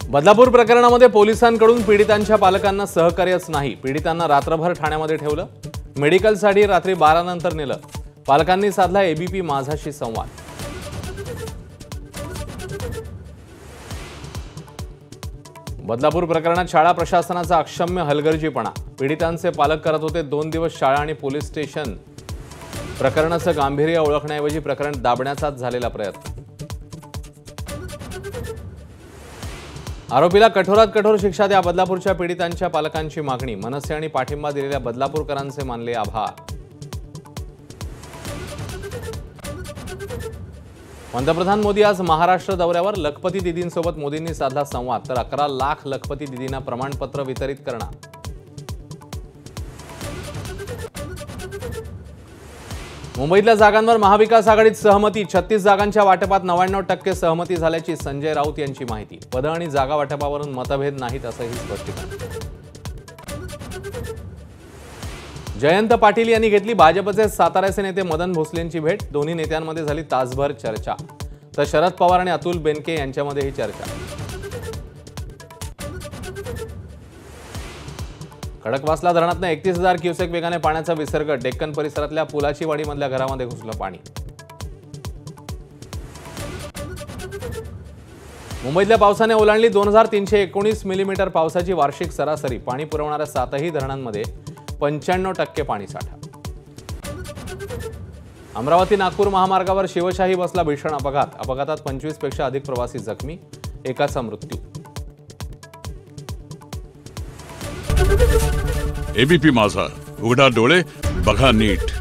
बदलापूर प्रकरणामध्ये पोलिसांकडून पीडितांच्या पालकांना सहकार्यच नाही। पीडितांना रात्रभर ठाण्यामध्ये ठेवलं, मेडिकलसाठी रात्री 12 नंतर नेलं। पालकांनी साधला एबीपी माझाशी संवाद। बदलापूर प्रकरणात शाळा प्रशासनाचा अक्षम्य हलगर्जीपणा। पीडितांचे पालक करत होते 2 दिवस शाळा आणि पोलीस स्टेशन। प्रकरणाचं गांभीर्य ओळखण्याऐवजी प्रकरण दाबण्याचाच झालेला प्रयत्न। आरोपीला कठोरात कठोर शिक्षा द्या, बदलापूरच्या पीडितांच्या पालकांची मागणी। मनसे आणि पाठिंबा दिलेल्या बदलापूरकरांचे मानले आभार। पंतप्रधान मोदी आज महाराष्ट्र दौऱ्यावर। लखपती दीदींसोबत मोदींनी साधला संवाद, तर 11 लाख लखपती दीदींना प्रमाणपत्र वितरित करणार। मुंबईतल्या जागांवर महाविकास आघाडीत सहमती। 36 जागांच्या वाटपात 99% सहमती झाल्याची संजय राऊत यांची माहिती। पद आणि जागा वाटपावरून मतभेद नाहीत असंही स्पष्टीकरण। जयंत पाटील यांनी घेतली भाजपचे साताऱ्याचे नेते मदन भोसलेंची भेट। दोन्ही नेत्यांमध्ये झाली तासभर चर्चा, तर शरद पवार आणि अतुल बेनके यांच्यामध्ये ही चर्चा। खडकवासला धरणातून 31,000 क्युसेक वेगाने पाण्याचा विसर्ग। डेक्कन परिसरातल्या पुलाची वाडीमधल्या घरामध्ये घुसलं पाणी। मुंबईतल्या पावसाने ओलांडली 2319 मिलीमीटर पावसाची वार्षिक सरासरी। पाणी पुरवणाऱ्या 7ही धरणांमध्ये 95% पाणीसाठा। अमरावती नागपूर महामार्गावर शिवशाही बसला भीषण अपघात। अपघातात 25 पेक्षा अधिक प्रवासी जखमी, एकाचा मृत्यू। एबीपी माझा, उघडा डोळे बघा नीट।